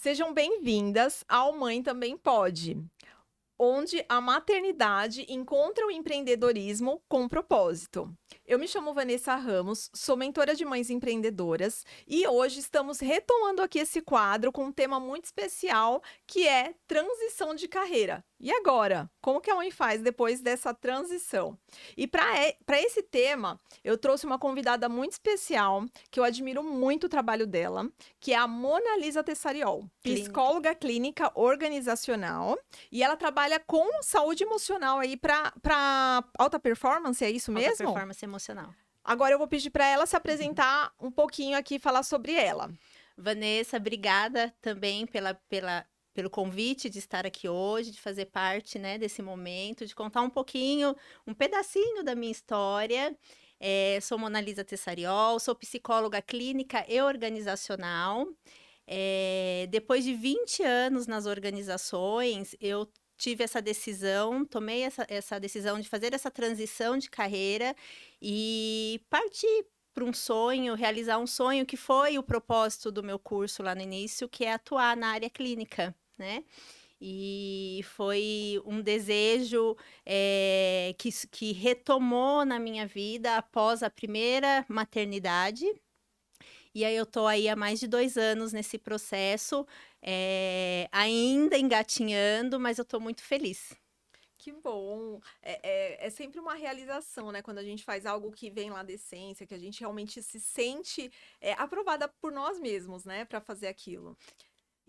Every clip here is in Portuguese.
Sejam bem-vindas ao Mãe Também Pode, onde a maternidade encontra o empreendedorismo com propósito. Eu me chamo Vanessa Ramos, sou mentora de mães empreendedoras e hoje estamos retomando aqui esse quadro com um tema muito especial que é transição de carreira. E agora? Como que a mãe faz depois dessa transição? E para esse tema, eu trouxe uma convidada muito especial, que eu admiro muito o trabalho dela, que é a Mona Lisa Tessariol, Clínica. psicóloga clínica organizacional, e ela trabalha com saúde emocional aí para alta performance, é isso Alta mesmo? performance emocional. Agora eu vou pedir para ela se Uhum. apresentar um pouquinho aqui e falar sobre ela. Vanessa, obrigada também pelo convite de estar aqui hoje, de fazer parte, né, desse momento, de contar um pouquinho, um pedacinho da minha história. Sou Mona Lisa Tessariol, sou psicóloga clínica e organizacional. Depois de 20 anos nas organizações, eu tive essa decisão, tomei essa decisão de fazer essa transição de carreira e partir para um sonho, realizar um sonho que foi o propósito do meu curso lá no início, que é atuar na área clínica, né? E foi um desejo que retomou na minha vida após a primeira maternidade. E aí eu tô aí há mais de 2 anos nesse processo, ainda engatinhando, mas eu tô muito feliz. Que bom! É sempre uma realização, né? Quando a gente faz algo que vem lá da essência, que a gente realmente se sente aprovada por nós mesmos, né? Para fazer aquilo.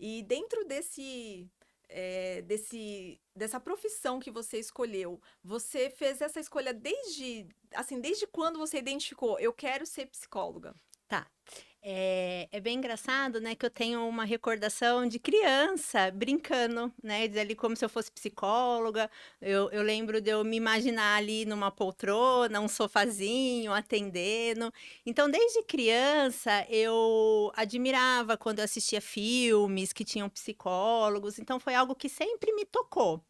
E dentro dessa profissão que você escolheu, você fez essa escolha desde quando você identificou, eu quero ser psicóloga? Tá. É bem engraçado, né, que eu tenho uma recordação de criança brincando, né, de ali como se eu fosse psicóloga. Eu lembro de eu me imaginar ali numa poltrona, um sofazinho, atendendo. Então, desde criança, eu admirava quando eu assistia filmes que tinham psicólogos, então foi algo que sempre me tocou.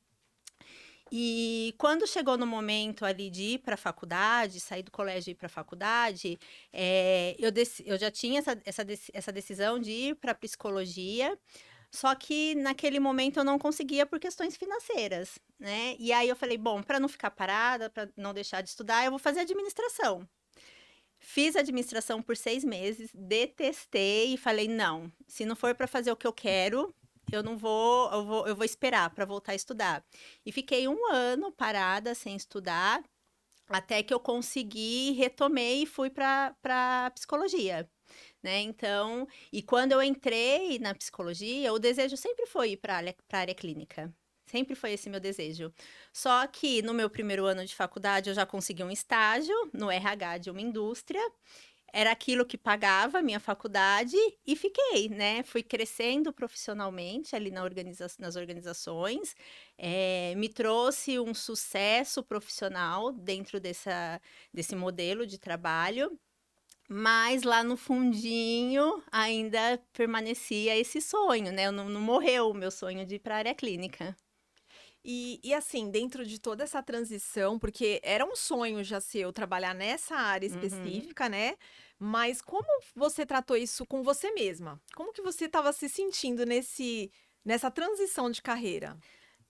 E quando chegou no momento ali de ir para a faculdade, sair do colégio e ir para a faculdade, eu já tinha essa decisão de ir para psicologia, só que naquele momento eu não conseguia por questões financeiras, né? E aí eu falei, bom, para não ficar parada, para não deixar de estudar, eu vou fazer administração. Fiz administração por 6 meses, detestei e falei, não, se não for para fazer o que eu quero, eu não vou, eu vou esperar para voltar a estudar. E fiquei 1 ano parada sem estudar, até que eu consegui, retomei e fui para psicologia, né? Então, e quando eu entrei na psicologia, o desejo sempre foi ir para a área clínica. Sempre foi esse meu desejo. Só que no meu primeiro ano de faculdade eu já consegui um estágio no RH de uma indústria. Era aquilo que pagava a minha faculdade e fiquei, né? Fui crescendo profissionalmente ali nas organizações, me trouxe um sucesso profissional dentro desse modelo de trabalho, mas lá no fundinho ainda permanecia esse sonho, né? Não morreu o meu sonho de ir para a área clínica. E assim, dentro de toda essa transição, porque era um sonho já seu trabalhar nessa área Uhum. específica, né? Mas como você tratou isso com você mesma? Como que você estava se sentindo nessa transição de carreira?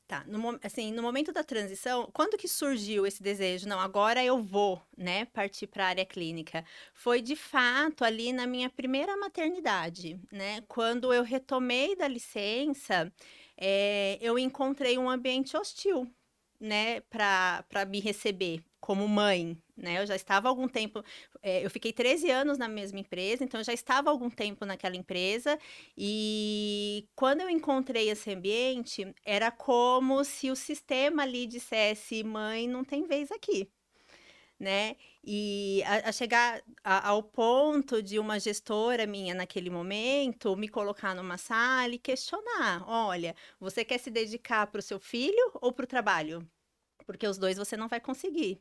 Tá, assim, no momento da transição, quando que surgiu esse desejo? Não, agora eu vou, né, partir para a área clínica. Foi de fato ali na minha primeira maternidade, né? Quando eu retomei da licença, eu encontrei um ambiente hostil, né, para me receber como mãe, né? Eu já estava há algum tempo, eu fiquei 13 anos na mesma empresa, então eu já estava há algum tempo naquela empresa, e quando eu encontrei esse ambiente, era como se o sistema ali dissesse: mãe, não tem vez aqui. Né? E a chegar ao ponto de uma gestora minha naquele momento me colocar numa sala e questionar: olha, você quer se dedicar para o seu filho ou para o trabalho? Porque os dois você não vai conseguir.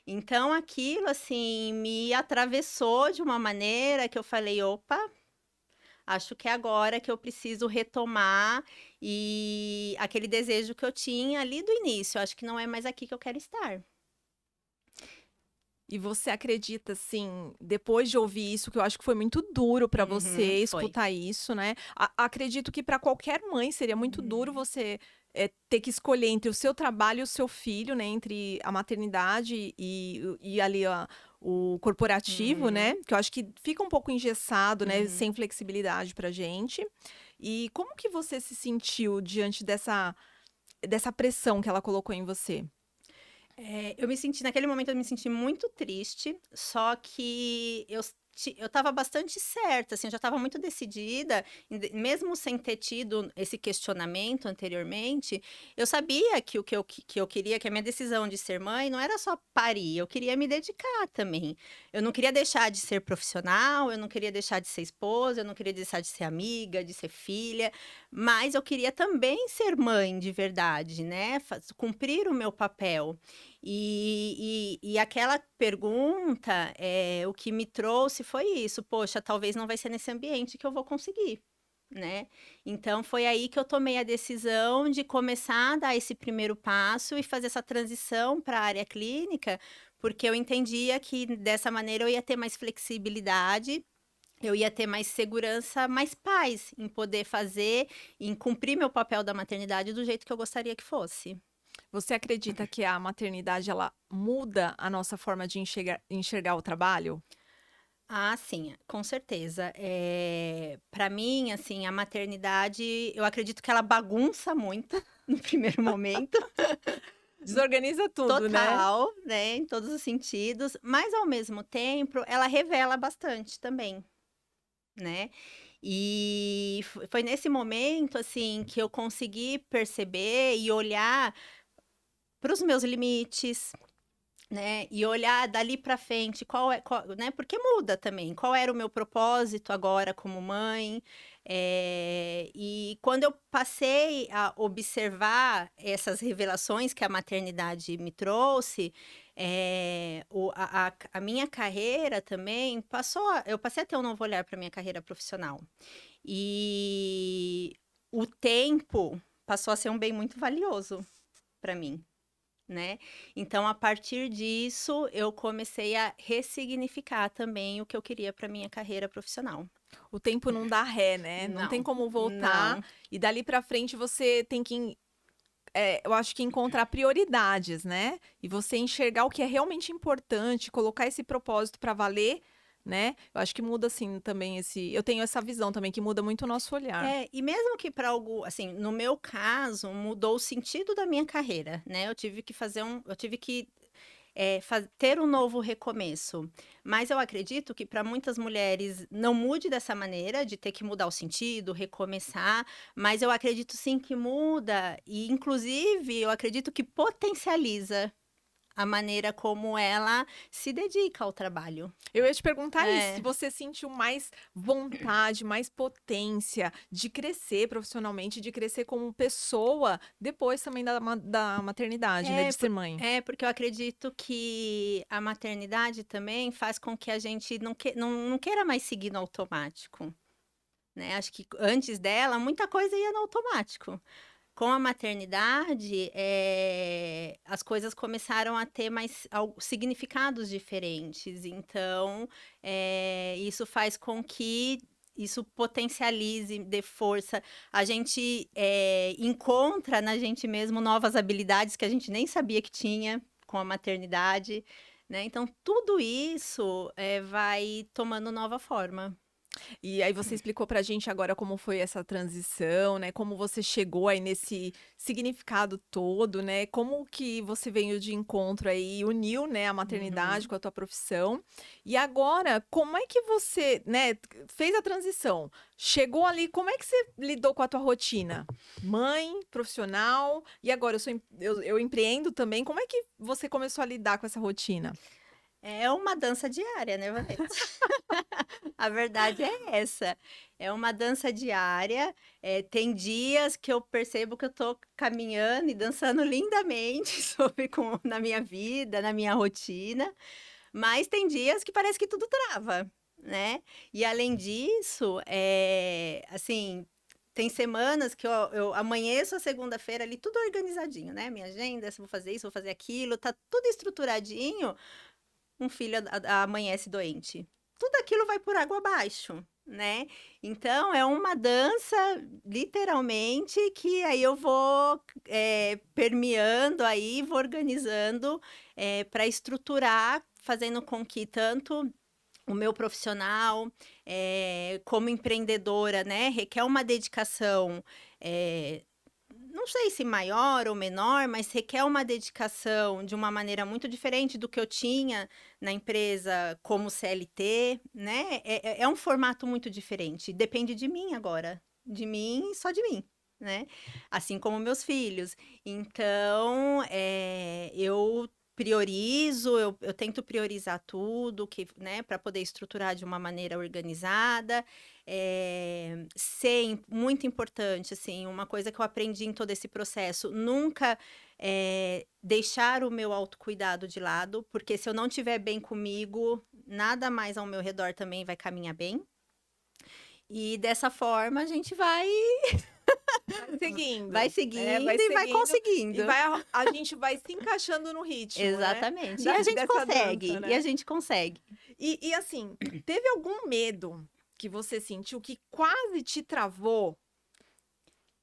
Então aquilo assim me atravessou de uma maneira que eu falei: opa, acho que é agora que eu preciso retomar e aquele desejo que eu tinha ali do início, acho que não é mais aqui que eu quero estar. E você acredita, assim, depois de ouvir isso, que eu acho que foi muito duro para Uhum, você foi. escutar isso, né? Acredito que para qualquer mãe seria muito duro Uhum, você ter que escolher entre o seu trabalho e o seu filho, né? Entre a maternidade e ali o corporativo, né? uhum, Que eu acho que fica um pouco engessado, né? uhum. Sem flexibilidade pra gente. E como que você se sentiu diante dessa pressão que ela colocou em você? Eu me senti naquele momento eu me senti muito triste, só que eu estava bastante certa, assim, eu já estava muito decidida, mesmo sem ter tido esse questionamento anteriormente, eu sabia que que eu queria, que a minha decisão de ser mãe não era só parir, eu queria me dedicar também. Eu não queria deixar de ser profissional, eu não queria deixar de ser esposa, eu não queria deixar de ser amiga, de ser filha, mas eu queria também ser mãe de verdade, né? Cumprir o meu papel. E aquela pergunta, o que me trouxe foi isso: "Poxa, talvez não vai ser nesse ambiente que eu vou conseguir", né. Então foi aí que eu tomei a decisão de começar a dar esse primeiro passo e fazer essa transição para a área clínica, porque eu entendia que dessa maneira eu ia ter mais flexibilidade, eu ia ter mais segurança, mais paz em poder fazer, em cumprir meu papel da maternidade do jeito que eu gostaria que fosse. Você acredita que a maternidade ela muda a nossa forma de enxergar o trabalho? Ah, sim, com certeza. Para mim, assim, a maternidade, eu acredito que ela bagunça muito no primeiro momento, Desorganiza tudo, né? total, né, em todos os sentidos, mas ao mesmo tempo ela revela bastante também, né. E foi nesse momento, assim, que eu consegui perceber e olhar para os meus limites, né, e olhar dali para frente qual, né, porque muda também, qual era o meu propósito agora como mãe, e quando eu passei a observar essas revelações que a maternidade me trouxe, a minha carreira também eu passei a ter um novo olhar para minha carreira profissional. E o tempo passou a ser um bem muito valioso para mim. Né. Então, a partir disso, eu comecei a ressignificar também o que eu queria para minha carreira profissional. O tempo não dá ré, né? Não tem Não, como voltar. não. E dali pra frente você tem que, eu acho que encontrar prioridades, né? E você enxergar o que é realmente importante, colocar esse propósito pra valer, né? Eu acho que muda assim também esse. Eu tenho essa visão também que muda muito o nosso olhar. E mesmo que para algo assim, no meu caso, mudou o sentido da minha carreira, né, eu tive que ter um novo recomeço. Mas eu acredito que para muitas mulheres não mude dessa maneira, de ter que mudar o sentido, recomeçar, mas eu acredito sim que muda e inclusive eu acredito que potencializa a maneira como ela se dedica ao trabalho. Eu ia te perguntar isso, se É. você sentiu mais vontade, mais potência de crescer profissionalmente, de crescer como pessoa, depois também da maternidade, né, É, de ser mãe. porque eu acredito que a maternidade também faz com que a gente não queira mais seguir no automático, né. Acho que antes dela, muita coisa ia no automático. Com a maternidade, as coisas começaram a ter mais significados diferentes, então, isso faz com que isso potencialize, dê força. A gente, encontra na gente mesmo novas habilidades que a gente nem sabia que tinha com a maternidade, né, então tudo isso, vai tomando nova forma. E aí você explicou pra gente agora como foi essa transição, né, como você chegou aí nesse significado todo, né, como que você veio de encontro aí e uniu, né, a maternidade Uhum. com a tua profissão. E agora, como é que você, né, fez a transição? Chegou ali, como é que você lidou com a tua rotina? Mãe, profissional, e agora eu empreendo também, como é que você começou a lidar com essa rotina? É uma dança diária, né, Vanessa? A verdade é essa, é uma dança diária, tem dias que eu percebo que eu tô caminhando e dançando lindamente na minha vida, na minha rotina, mas tem dias que parece que tudo trava, né. E além disso, assim, tem semanas que eu amanheço a segunda-feira ali tudo organizadinho, né, minha agenda, se eu vou fazer isso, vou fazer aquilo, tá tudo estruturadinho, um filho amanhece doente. Tudo aquilo vai por água abaixo, né? Então, é uma dança, literalmente, que aí eu vou permeando aí, vou organizando para estruturar, fazendo com que tanto o meu profissional, como empreendedora, né, requer uma dedicação, não sei se maior ou menor, mas requer uma dedicação de uma maneira muito diferente do que eu tinha na empresa como CLT, né? É um formato muito diferente. Depende de mim agora, de mim e só de mim, né? Assim como meus filhos. Então, eu priorizo, eu tento priorizar tudo, que, né, para poder estruturar de uma maneira organizada. Ser muito importante, assim, uma coisa que eu aprendi em todo esse processo, nunca deixar o meu autocuidado de lado, porque se eu não estiver bem comigo, nada mais ao meu redor também vai caminhar bem. E dessa forma a gente vai Seguindo. vai Vai seguindo e vai seguindo. conseguindo. E a gente vai se encaixando no ritmo, né? Exatamente. E a gente Dessa consegue. dança, né? E a gente consegue. E assim, teve algum medo que você sentiu que quase te travou?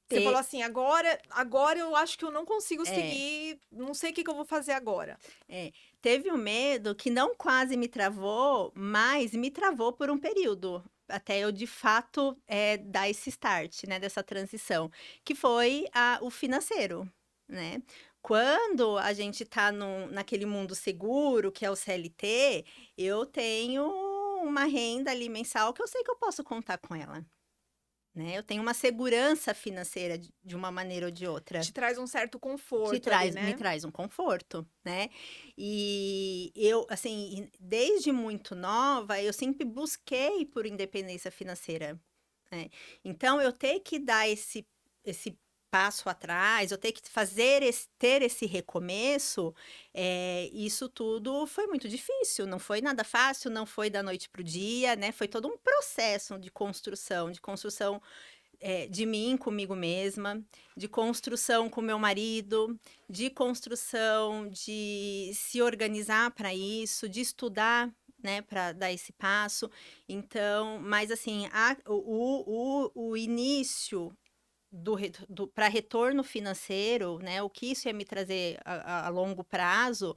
Você falou assim, agora eu acho que eu não consigo seguir, não sei o que eu vou fazer agora. Teve um medo que não quase me travou, mas me travou por um período, até eu de fato dar esse start, né, dessa transição, que foi o financeiro, né? Quando a gente tá naquele mundo seguro, que é o CLT, eu tenho uma renda ali mensal que eu sei que eu posso contar com ela. Né? Eu tenho uma segurança financeira de uma maneira ou de outra. Te traz um certo conforto ali, né? Me traz um conforto, né? E eu, assim, desde muito nova, eu sempre busquei por independência financeira, né? Então, eu ter que dar esse passo atrás, eu ter que ter esse recomeço, isso tudo foi muito difícil, não foi nada fácil, não foi da noite para o dia, né? Foi todo um processo de construção de mim comigo mesma, de construção com meu marido, de construção de se organizar para isso, de estudar, né, para dar esse passo. Então, mas assim, o início para retorno financeiro, né, o que isso ia me trazer a longo prazo,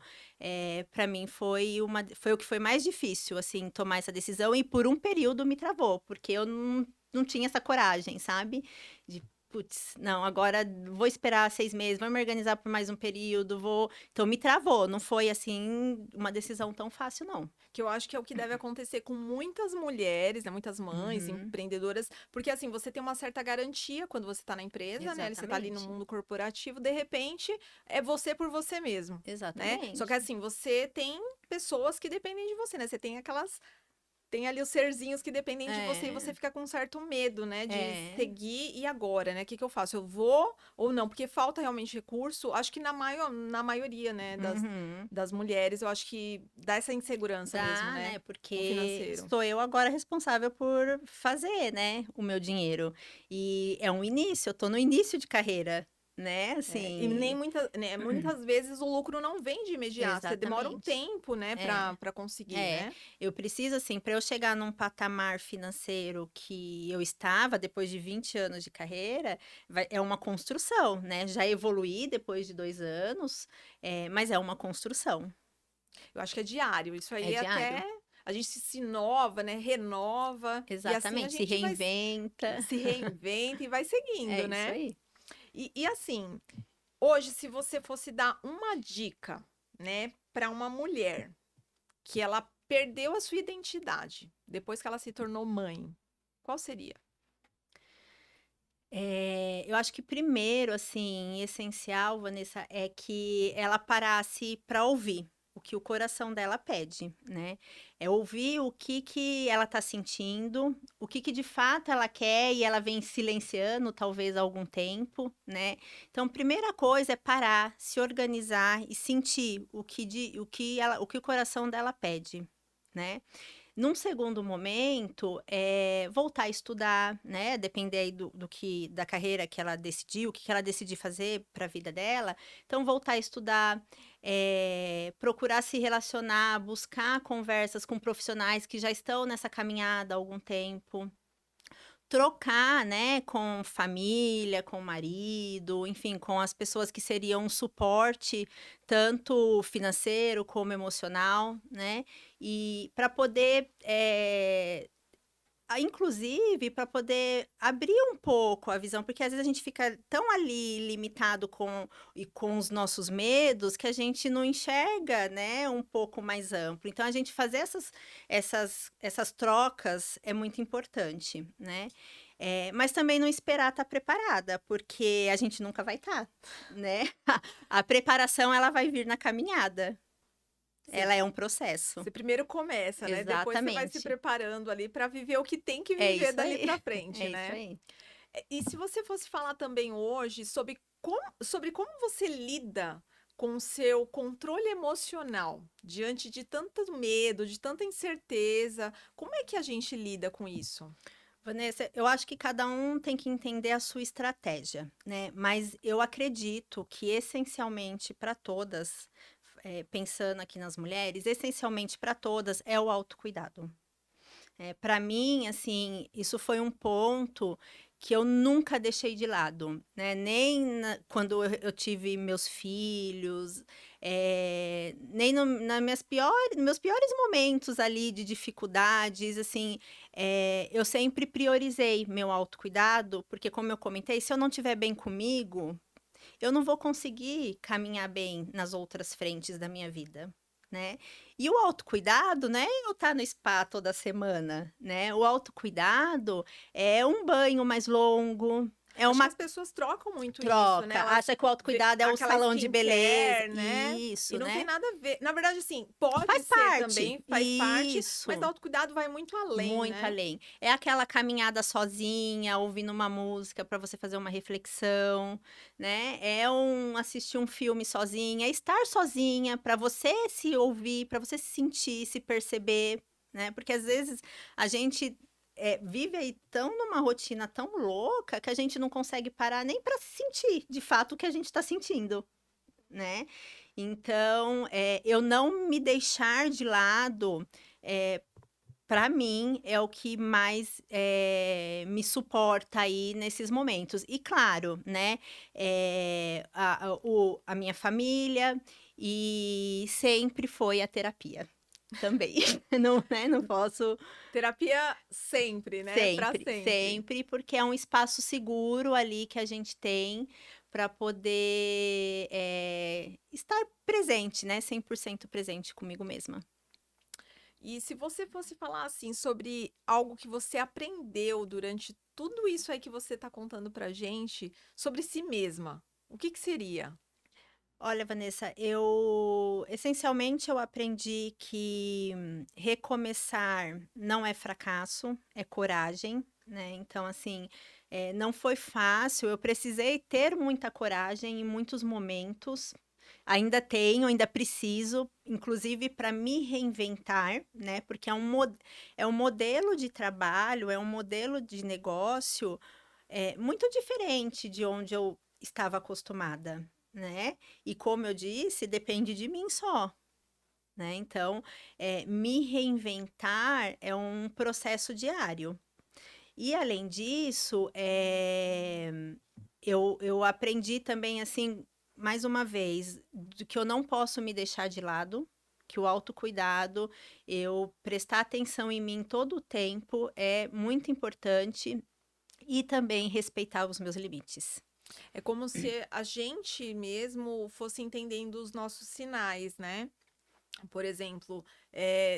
para mim foi o que foi mais difícil, assim, tomar essa decisão, e por um período me travou, porque eu não tinha essa coragem, sabe? De, putz, não, agora vou esperar 6 meses, vou me organizar por mais um período, Então, me travou, não foi, assim, uma decisão tão fácil, não. Que eu acho que é o que deve acontecer com muitas mulheres, né? Muitas mães, empreendedoras, porque assim, você tem uma certa garantia quando você tá na empresa, Exatamente. né? Você tá ali no mundo corporativo, de repente, é você por você mesmo. Exatamente. Né? Só que assim, você tem pessoas que dependem de você, né? Você tem tem ali os serzinhos que dependem de você e você fica com um certo medo, né? De seguir e agora, né? O que eu faço? Eu vou ou não? Porque falta realmente recurso. Acho que na maioria, né? Das mulheres, eu acho que dá essa insegurança mesmo, né? Porque sou eu agora responsável por fazer, né? O meu dinheiro. E é um início, eu tô no início de carreira. Né, assim... E nem muitas vezes o lucro não vem de imediato, você demora um tempo, né, para conseguir, né? Eu preciso, assim, para eu chegar num patamar financeiro que eu estava depois de 20 anos de carreira, é uma construção, né? Já evoluí depois de 2 anos, mas é uma construção. Eu acho que é diário, isso aí diário. Até a gente se inova, né? Renova. Exatamente, e assim a gente se reinventa e vai seguindo, né? Isso aí. E assim, hoje, se você fosse dar uma dica, né, para uma mulher que ela perdeu a sua identidade depois que ela se tornou mãe, qual seria? Eu acho que primeiro, assim, essencial, Vanessa, é que ela parasse para ouvir o que o coração dela pede, né? É ouvir o que ela tá sentindo, o que de fato ela quer e ela vem silenciando talvez há algum tempo, né? Então, primeira coisa é parar, se organizar e sentir o que o coração dela pede, né? Num segundo momento, voltar a estudar, né, depender aí do que da carreira que ela decidiu, o que que ela decidir fazer para a vida dela. Então voltar a estudar, procurar se relacionar, buscar conversas com profissionais que já estão nessa caminhada há algum tempo. Trocar, né, com família, com marido, enfim, com as pessoas que seriam um suporte, tanto financeiro como emocional, né, e para poder, inclusive para poder abrir um pouco a visão, porque às vezes a gente fica tão ali limitado com os nossos medos, que a gente não enxerga, né, um pouco mais amplo. Então a gente fazer essas trocas é muito importante, né. Mas também não esperar estar preparada, porque a gente nunca vai estar, né. A preparação ela vai vir na caminhada, Você ela é um processo. você primeiro começa, né, depois você vai se Exatamente. preparando ali para viver o que tem que É viver isso dali aí, para frente, é isso né. aí. E se você fosse falar também hoje sobre como você lida com o seu controle emocional diante de tanto medo, de tanta incerteza, como é que a gente lida com isso? Vanessa, eu acho que cada um tem que entender a sua estratégia, né? Mas eu acredito que essencialmente para todas, pensando aqui nas mulheres, essencialmente para todas é o autocuidado. Para mim, assim, isso foi um ponto que eu nunca deixei de lado, né, nem quando eu tive meus filhos, nem no na meus piores momentos ali de dificuldades, assim, eu sempre priorizei meu autocuidado, porque como eu comentei, se eu não estiver bem comigo, eu não vou conseguir caminhar bem nas outras frentes da minha vida, né. E o autocuidado não é eu estar no spa toda semana, né, o autocuidado é um banho mais longo, é Acho que uma as pessoas trocam muito isso, né, troca, elas acha que o vê autocuidado é o aquela salão de beleza. skincare, né, e Isso, não tem né. nada a ver na verdade, assim, pode Faz ser parte. também, faz parte, mas Isso. autocuidado vai muito além, Muito né. além. É aquela caminhada sozinha, ouvindo uma música para você fazer uma reflexão, né, assistir um filme sozinha, é estar sozinha para você se ouvir, para você se sentir, se perceber, né, porque às vezes a gente, vive aí tão numa rotina tão louca que a gente não consegue parar nem para sentir, de fato, o que a gente está sentindo, né. Então, eu não me deixar de lado, eh para mim, é o que mais, me suporta aí nesses momentos. E claro, né, a minha família e sempre foi a terapia também. Não, né, não posso Terapia sempre, né, pra sempre, sempre. sempre, porque é um espaço seguro ali que a gente tem para poder, estar presente, né, 100% presente comigo mesma. E se você fosse falar, assim, sobre algo que você aprendeu durante tudo isso aí que você está contando pra gente, sobre si mesma, o que que seria? Olha, Vanessa, eu essencialmente eu aprendi que recomeçar não é fracasso, é coragem, né? Então, assim, não foi fácil, eu precisei ter muita coragem em muitos momentos. Ainda tenho, ainda preciso, inclusive para me reinventar, né? Porque é um modelo de trabalho, é um modelo de negócio muito diferente de onde eu estava acostumada, né. E como eu disse, depende de mim só, né. Então, me reinventar é um processo diário. E além disso, eu aprendi também, assim, mais uma vez, de que eu não posso me deixar de lado, que o autocuidado, eu prestar atenção em mim todo o tempo é muito importante e também respeitar os meus limites. É como se a gente mesmo fosse entendendo os nossos sinais, né. Por exemplo,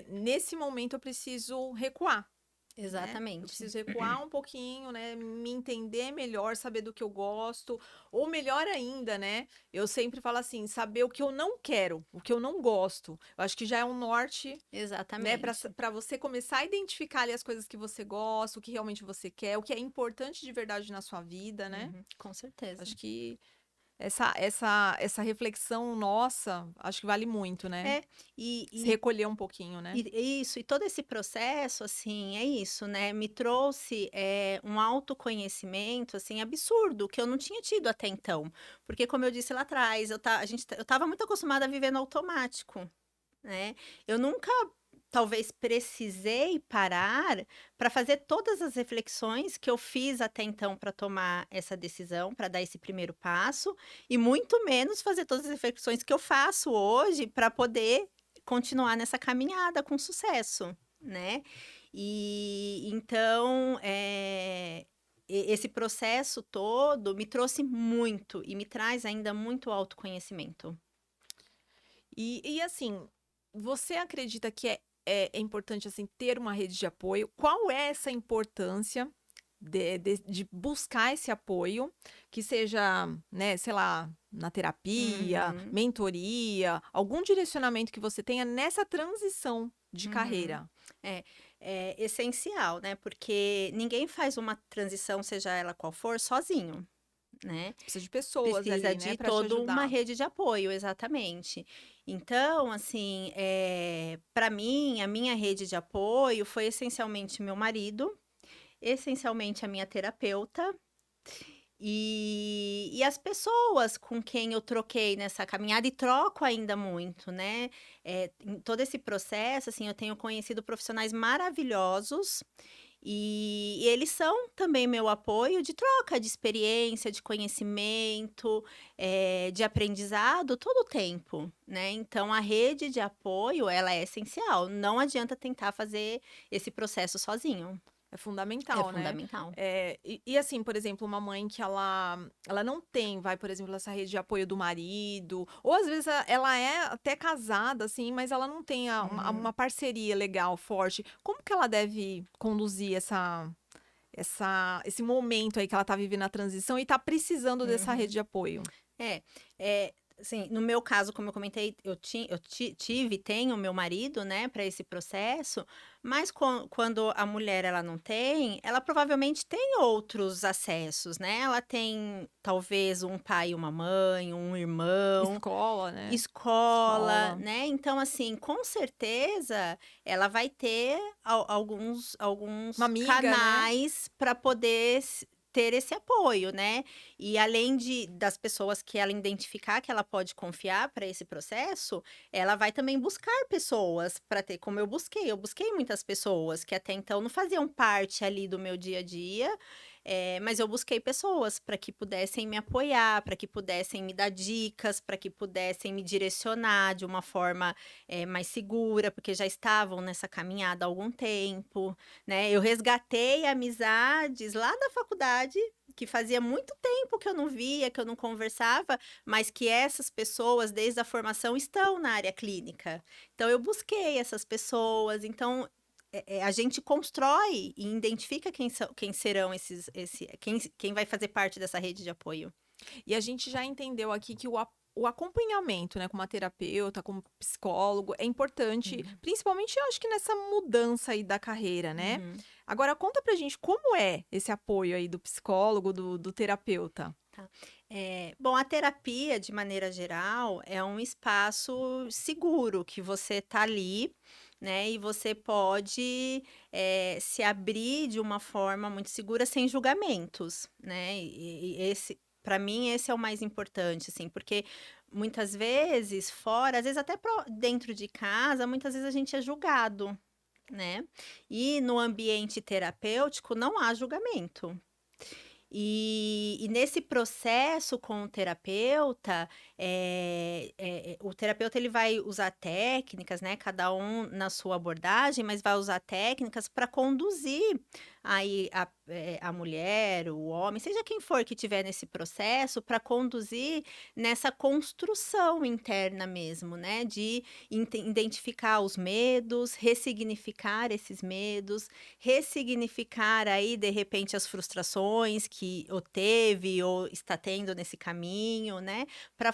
nesse momento eu preciso recuar. Né, eu Exatamente. preciso recuar um pouquinho, né, me entender melhor, saber do que eu gosto, ou melhor ainda, né, eu sempre falo assim, saber o que eu não quero, o que eu não gosto. Eu acho que já é um norte, né, Exatamente. para você começar a identificar ali as coisas que você gosta, o que realmente você quer, o que é importante de verdade na sua vida, né. Uhum, com certeza. Acho que essa reflexão nossa, acho que vale muito, né. É, e Se e recolher um pouquinho, né. isso, e todo esse processo, assim, é isso, né, me trouxe, um autoconhecimento, assim, absurdo, que eu não tinha tido até então. Porque como eu disse lá atrás, eu estava muito acostumada a viver no automático, né. Eu nunca, talvez, precisei parar para fazer todas as reflexões que eu fiz até então para tomar essa decisão, para dar esse primeiro passo, e muito menos fazer todas as reflexões que eu faço hoje para poder continuar nessa caminhada com sucesso, né. E então, esse processo todo me trouxe muito e me traz ainda muito autoconhecimento. E assim, você acredita que é importante, assim, ter uma rede de apoio? Qual é essa importância de buscar esse apoio, que seja, né, sei lá, na terapia, Uhum, mentoria, algum direcionamento que você tenha nessa transição de uhum. carreira? É, é essencial, né, porque ninguém faz uma transição, seja ela qual for, sozinho, né. Precisa de pessoas Precisa ali, né, de para te toda uma ajudar. rede de apoio, exatamente. Então, assim, pra mim, a minha rede de apoio foi essencialmente meu marido, essencialmente a minha terapeuta, e as pessoas com quem eu troquei nessa caminhada e troco ainda muito, né. Em todo esse processo, assim, eu tenho conhecido profissionais maravilhosos, e eles são também meu apoio de troca de experiência, de conhecimento, de aprendizado todo o tempo, né. Então a rede de apoio, ela é essencial, não adianta tentar fazer esse processo sozinho, É é fundamental, né. fundamental. E assim, por exemplo, uma mãe que ela não tem, vai, por exemplo, essa rede de apoio do marido, ou às vezes ela é até casada, assim, mas ela não tem uma Uhum, parceria legal, forte. Como que ela deve conduzir esse momento aí que ela tá vivendo a transição e tá precisando dessa rede uhum. de apoio? É, assim, no meu caso, como eu comentei, eu tive tenho meu marido, né, para esse processo, mas quando a mulher ela não tem, ela provavelmente tem outros acessos, né, ela tem talvez um pai e uma mãe, um irmão, Escola, né. escola, Escola. né, então assim, com certeza ela vai ter Uma alguns amiga, né. canais para poder ter esse apoio, né. E além das pessoas que ela identificar que ela pode confiar para esse processo, ela vai também buscar pessoas para ter, como eu busquei muitas pessoas que até então não faziam parte ali do meu dia a dia, mas eu busquei pessoas para que pudessem me apoiar, para que pudessem me dar dicas, para que pudessem me direcionar de uma forma, mais segura, porque já estavam nessa caminhada há algum tempo, né. Eu resgatei amizades lá da faculdade, que fazia muito tempo que eu não via, que eu não conversava, mas que essas pessoas, desde a formação, estão na área clínica. Então eu busquei essas pessoas, então, a gente constrói e identifica quem serão quem vai fazer parte dessa rede de apoio. E a gente já entendeu aqui que o acompanhamento, né, com uma terapeuta, com um psicólogo, é importante, Uhum, principalmente eu acho que nessa mudança aí da carreira, né. uhum. Agora conta pra gente como é esse apoio aí do psicólogo, do terapeuta? Tá. Bom, a terapia, de maneira geral, é um espaço seguro que você tá ali, né, e você pode, se abrir de uma forma muito segura, sem julgamentos, né, e esse, para mim, esse é o mais importante, assim, porque muitas vezes fora, às vezes até dentro de casa, muitas vezes a gente é julgado, né, e no ambiente terapêutico não há julgamento. E nesse processo com o terapeuta ele vai usar técnicas, né, cada um na sua abordagem, mas vai usar técnicas para conduzir aí a mulher, o homem, seja quem for que estiver nesse processo, para conduzir nessa construção interna mesmo, né, de identificar os medos, ressignificar esses medos, ressignificar aí, de repente, as frustrações que ou teve ou está tendo nesse caminho, né, para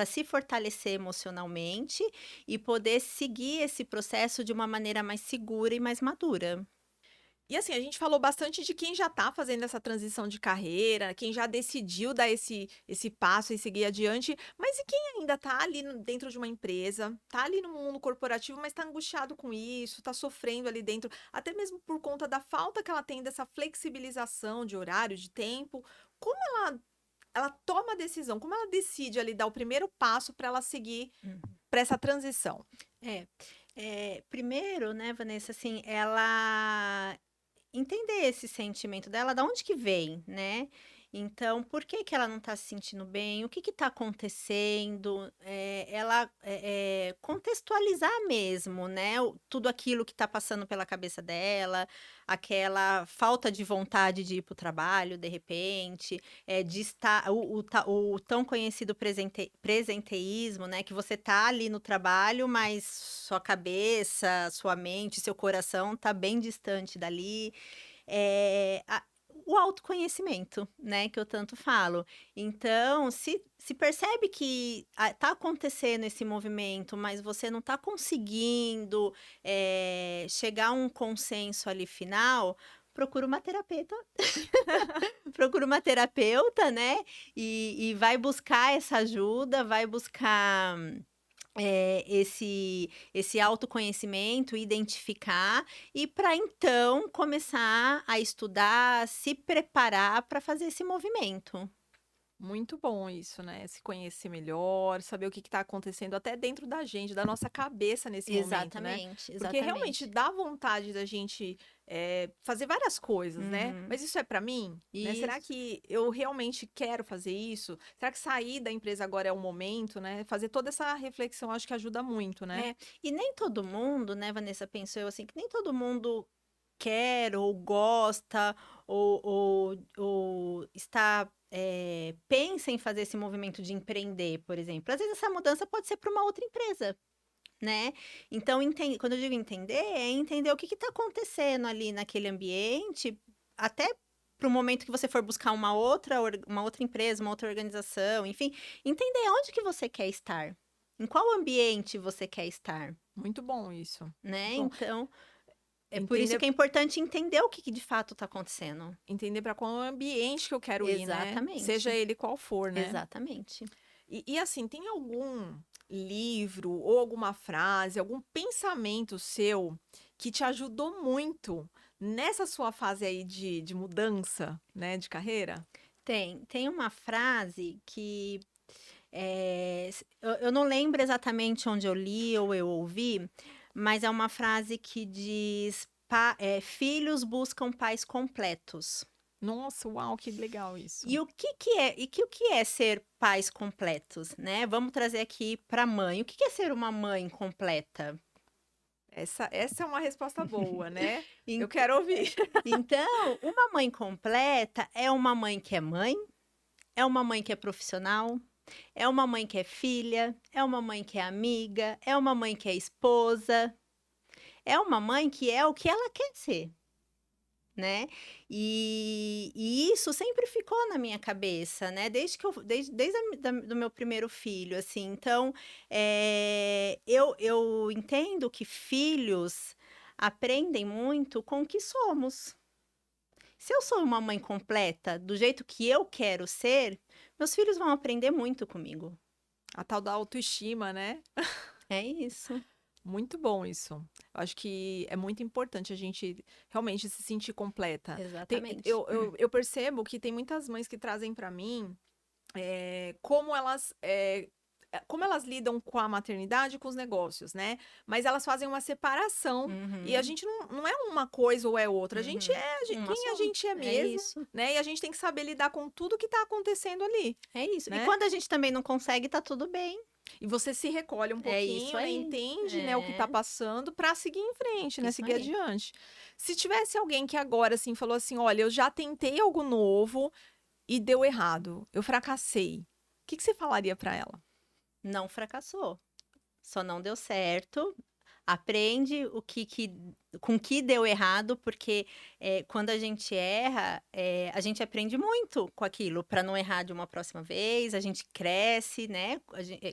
se fortalecer emocionalmente e poder seguir esse processo de uma maneira mais segura e mais madura. E assim, a gente falou bastante de quem já está fazendo essa transição de carreira, quem já decidiu dar esse passo e seguir adiante, mas e quem ainda está ali dentro de uma empresa, está ali no mundo corporativo, mas está angustiado com isso, está sofrendo ali dentro, até mesmo por conta da falta que ela tem dessa flexibilização de horário, de tempo. Como ela toma a decisão, como ela decide ali dar o primeiro passo para ela seguir Uhum. para essa transição? É, primeiro, né, Vanessa, assim, ela entender esse sentimento dela, da onde que vem, né? Então, por que que ela não tá se sentindo bem? O que que tá acontecendo? Ela contextualizar mesmo, né? Tudo aquilo que tá passando pela cabeça dela, aquela falta de vontade de ir para o trabalho, de repente, de estar o tão conhecido presenteísmo, né? Que você tá ali no trabalho, mas sua cabeça, sua mente, seu coração tá bem distante dali. O autoconhecimento, né, que eu tanto falo. Então, se percebe que tá acontecendo esse movimento, mas você não tá conseguindo chegar a um consenso ali final, procura uma terapeuta, procura uma terapeuta, né, e vai buscar essa ajuda, vai buscar esse autoconhecimento, identificar, e para então começar a estudar, se preparar para fazer esse movimento. Muito bom isso, né? Se conhecer melhor, saber o que está acontecendo até dentro da gente, da nossa cabeça nesse momento, né? Exatamente, Porque realmente exatamente. dá vontade da gente fazer várias coisas, né? Uhum. Mas isso é para mim, né? Será Isso. que eu realmente quero fazer isso? Será que sair da empresa agora é o momento, né? Fazer toda essa reflexão acho que ajuda muito, né? E nem todo mundo, né, Vanessa, penso eu assim, que nem todo mundo quer ou gosta ou está pensa em fazer esse movimento de empreender, por exemplo. Às vezes essa mudança pode ser para uma outra empresa, né? Então, quando eu digo entender, é entender o que está acontecendo ali naquele ambiente, até para o momento que você for buscar uma outra empresa, uma outra organização, enfim, entender onde que você quer estar, em qual ambiente você quer estar, Muito bom isso. Muito né? bom. Então, é por isso Entender, que é importante entender o que de fato está acontecendo. entender para qual ambiente que eu quero ir, né? Seja Exatamente, ele qual for, né? exatamente. E assim, tem algum livro ou alguma frase, algum pensamento seu que te ajudou muito nessa sua fase aí de mudança, né, de carreira? Tem uma frase que eu não lembro exatamente onde eu li ou eu ouvi, mas é uma frase que diz: filhos buscam pais completos. Nossa, uau, que legal isso. O que é ser pais completos, né? Vamos trazer aqui para mãe. O que é ser uma mãe completa? Essa é uma resposta boa, né? Eu Ent- quero ouvir. Então, uma mãe completa é uma mãe que é mãe, é uma mãe que é profissional, é uma mãe que é filha, é uma mãe que é amiga, é uma mãe que é esposa, é uma mãe que é o que ela quer ser, né? E isso sempre ficou na minha cabeça, né? Do meu primeiro filho, assim. Então, eu entendo que filhos aprendem muito com o que somos. Se eu sou uma mãe completa, do jeito que eu quero ser, meus filhos vão aprender muito comigo. A tal da autoestima, né? É isso. Muito bom isso. Eu acho que é muito importante a gente realmente se sentir completa. Exatamente. Eu percebo que tem muitas mães que trazem para mim como elas lidam com a maternidade e com os negócios, né? Mas elas fazem uma separação e a Uhum, gente não é uma coisa ou é outra. A gente uhum. é Uma quem a só. gente é É mesmo, isso. né? E a gente tem que saber lidar com tudo que tá acontecendo ali, É isso. E né? quando a gente também não consegue, tá tudo bem. E você se recolhe um É isso pouquinho, né? aí. Entende, né, o que tá É passando para seguir em frente, né? isso Seguir aí. adiante. Se tivesse alguém que agora, assim, falou assim: olha, eu já tentei algo novo e deu errado, eu fracassei. O que que você falaria para ela? Não fracassou. Só não deu certo. Aprende com que deu errado, porque quando a gente erra, a gente aprende muito com aquilo, para não errar de uma próxima vez, a gente cresce, né,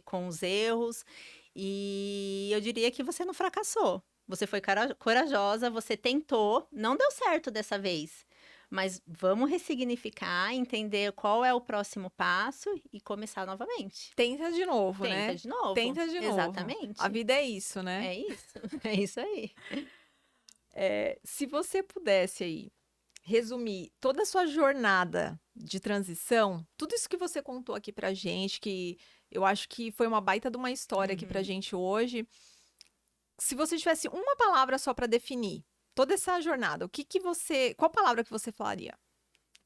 com os erros, e eu diria que você não fracassou. você foi corajosa, você tentou, não deu certo dessa vez. Mas vamos ressignificar, entender qual é o próximo passo e começar novamente. Tenta de novo, Tenta né? de novo. Tenta de novo. A Exatamente. vida é isso, né? É isso. É isso aí. Se você pudesse aí resumir toda a sua jornada de transição, tudo isso que você contou aqui pra gente, que eu acho que foi uma baita de uma história aqui pra Uhum. gente hoje. Se você tivesse uma palavra só pra definir toda essa jornada, qual palavra que você falaria?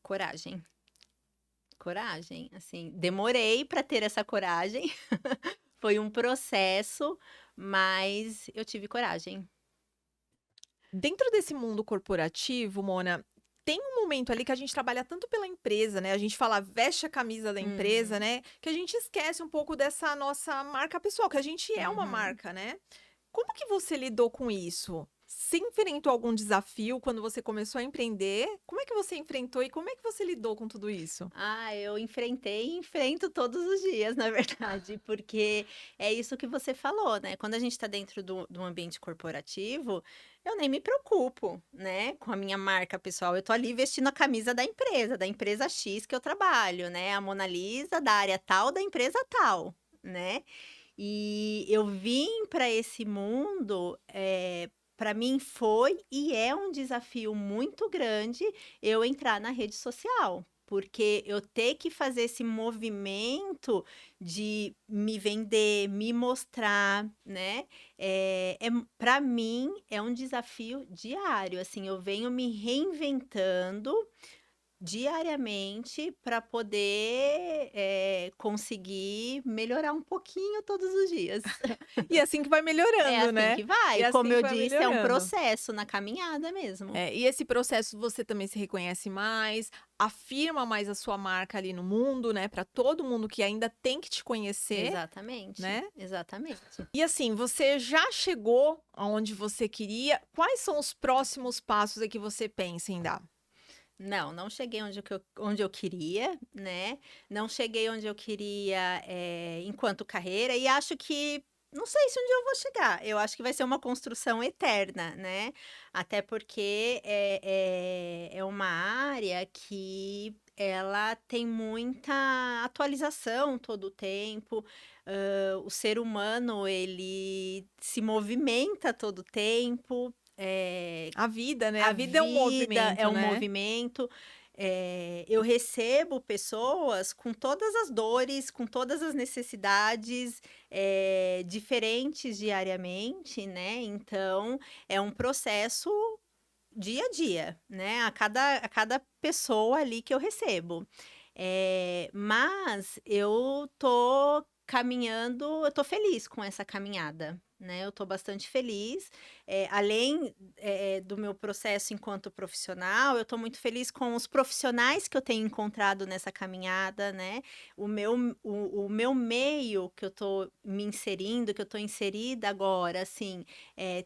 Coragem. Coragem, assim, demorei para ter essa coragem. Foi um processo, mas eu tive coragem. Dentro desse mundo corporativo, Mona, tem um momento ali que a gente trabalha tanto pela empresa, né? A gente fala, veste a camisa da empresa, Uhum, né? Que a gente esquece um pouco dessa nossa marca pessoal, que a gente é uma uhum. marca, né? Como que você lidou com isso? Você enfrentou algum desafio quando você começou a empreender? Como é que você enfrentou e como é que você lidou com tudo isso? Ah, eu enfrentei e enfrento todos os dias, na verdade, porque é isso que você falou, né? Quando a gente está dentro do ambiente corporativo, eu nem me preocupo, né, com a minha marca pessoal. Eu tô ali vestindo a camisa da empresa X que eu trabalho, né? A Mona Lisa da área tal, da empresa tal, né? E eu vim para esse mundo, para mim foi e é um desafio muito grande eu entrar na rede social, porque eu ter que fazer esse movimento de me vender, me mostrar, né, para mim é um desafio diário, assim, eu venho me reinventando diariamente para poder, conseguir melhorar um pouquinho todos os dias. E assim que vai É melhorando, assim né? que E vai, como assim que eu vai disse, é um melhorando. processo na caminhada mesmo. E esse processo você também se reconhece mais, afirma mais a sua marca ali no mundo, né? Para todo mundo que ainda tem que te conhecer, Exatamente, né? exatamente. E assim, você já chegou aonde você queria? Quais são os próximos passos aí que você pensa em dar? Não, não cheguei onde eu queria, né, não cheguei onde eu queria, enquanto carreira e acho que não sei se um dia eu vou chegar, eu acho que vai ser uma construção eterna, né, até porque é uma área que ela tem muita atualização todo o tempo, o ser humano ele se movimenta todo o tempo, A vida, né? A a vida é um vida é movimento, um né? movimento, eu recebo pessoas com todas as dores, com todas as necessidades, diferentes diariamente, né, então é um processo dia a dia, né, a cada pessoa ali que eu recebo. Mas eu tô caminhando eu tô feliz com essa caminhada, né, eu tô bastante feliz, além, do meu processo enquanto profissional, eu tô muito feliz com os profissionais que eu tenho encontrado nessa caminhada, né, o meu meio que eu tô me inserindo, que eu tô inserida agora, assim,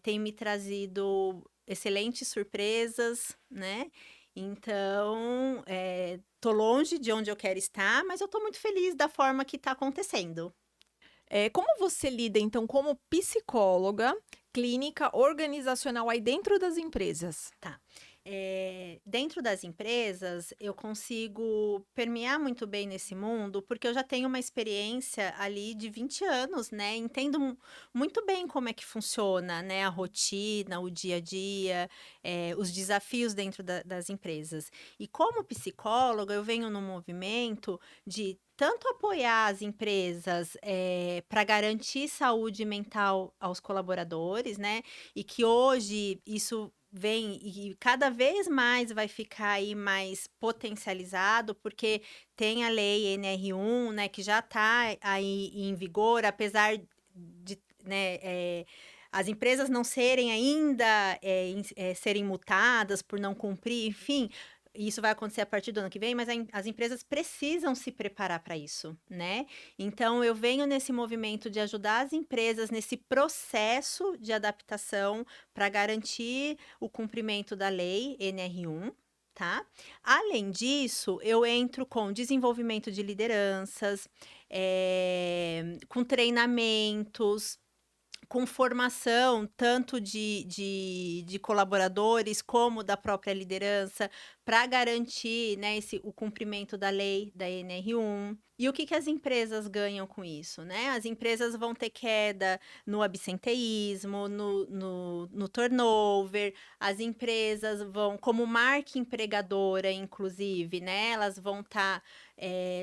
tem me trazido excelentes surpresas, né, então, tô longe de onde eu quero estar, mas eu tô muito feliz da forma que tá acontecendo. Como você lida, então, como psicóloga clínica organizacional aí dentro das empresas? Tá. Dentro das empresas, eu consigo permear muito bem nesse mundo, porque eu já tenho uma experiência ali de 20 anos, né? Entendo muito bem como é que funciona, né? A rotina, o dia a dia, os desafios dentro das empresas. E como psicóloga, eu venho no movimento de tanto apoiar as empresas para garantir saúde mental aos colaboradores, né? E que hoje isso vem e cada vez mais vai ficar aí mais potencializado, porque tem a lei NR1, né, que já está aí em vigor, apesar de, né, as empresas não serem ainda, serem multadas por não cumprir, enfim, isso vai acontecer a partir do ano que vem, mas as empresas precisam se preparar para isso, né? Então, eu venho nesse movimento de ajudar as empresas nesse processo de adaptação para garantir o cumprimento da lei NR1, tá? Além disso, eu entro com desenvolvimento de lideranças, com treinamentos, com formação tanto de colaboradores como da própria liderança, para garantir, né, o cumprimento da lei da NR1. E o que que as empresas ganham com isso, né? As empresas vão ter queda no absenteísmo, no turnover, as empresas vão, como marca empregadora, inclusive, né? Elas vão estar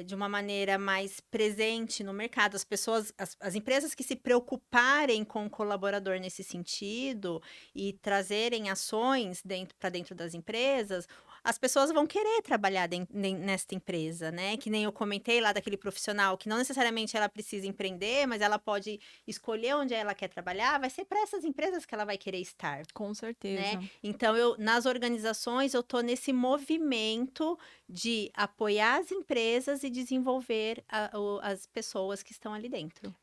de uma maneira mais presente no mercado. As pessoas, as empresas que se preocuparem com o colaborador nesse sentido e trazerem ações para dentro das empresas, as pessoas vão querer trabalhar nesta empresa, né? Que nem eu comentei lá daquele profissional que não necessariamente ela precisa empreender, mas ela pode escolher onde ela quer trabalhar, vai ser para essas empresas que ela vai querer estar. Com Né? certeza. Então, nas organizações, eu estou nesse movimento de apoiar as empresas e desenvolver as pessoas que estão ali dentro.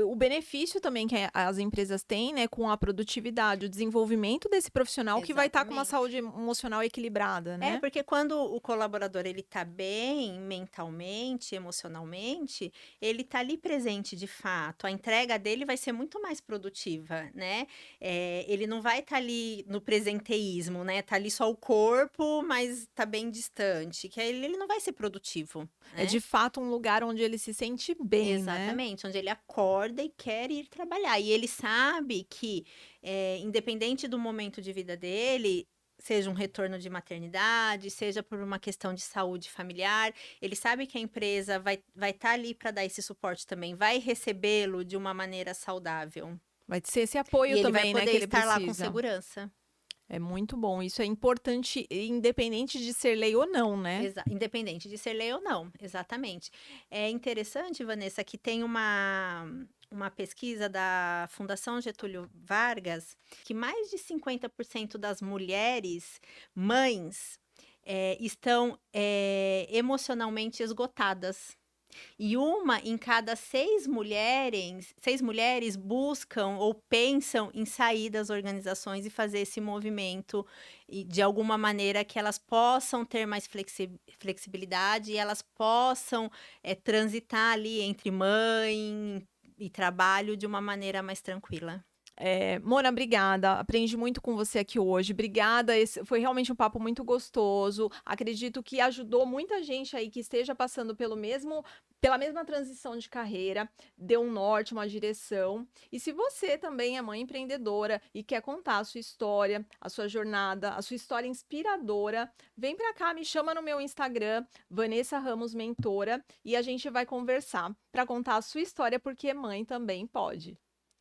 O benefício também que as empresas têm, né, com a produtividade, o desenvolvimento desse profissional que vai estar com uma Exatamente. saúde emocional equilibrada, né? Porque quando o colaborador ele está bem mentalmente, emocionalmente, ele está ali presente de fato. A entrega dele vai ser muito mais produtiva, né? Ele não vai estar ali no presenteísmo, né? Tá ali só o corpo, mas está bem distante, que aí ele não vai ser produtivo, É né? de fato um lugar onde ele se sente bem, né? Exatamente, onde ele acorda e quer ir trabalhar. E ele sabe que, independente do momento de vida dele, seja um retorno de maternidade, seja por uma questão de saúde familiar, ele sabe que a empresa vai estar ali para dar esse suporte também, vai recebê-lo de uma maneira saudável. Vai ser esse E apoio ele vai também, né, poder que ele estar lá com precisa. segurança. É muito bom. Isso é importante, independente de ser lei ou não, né? Independente de ser lei ou não, exatamente. É interessante, Vanessa, que tem uma pesquisa da Fundação Getúlio Vargas que mais de 50% das mulheres mães estão emocionalmente esgotadas. E uma em cada seis mulheres buscam ou pensam em sair das organizações e fazer esse movimento e de alguma maneira que elas possam ter mais flexibilidade e elas possam transitar ali entre mãe e trabalho de uma maneira mais tranquila. Mona, obrigada. Aprendi muito com você aqui hoje. Obrigada. Foi realmente um papo muito gostoso. Acredito que ajudou muita gente aí que esteja passando pela mesma transição de carreira, deu um norte, uma direção. E se você também é mãe empreendedora e quer contar a sua história, a sua jornada, a sua história inspiradora, vem pra cá, me chama no meu Instagram, Vanessa Ramos Mentora, e a gente vai conversar para contar a sua história, porque mãe também pode.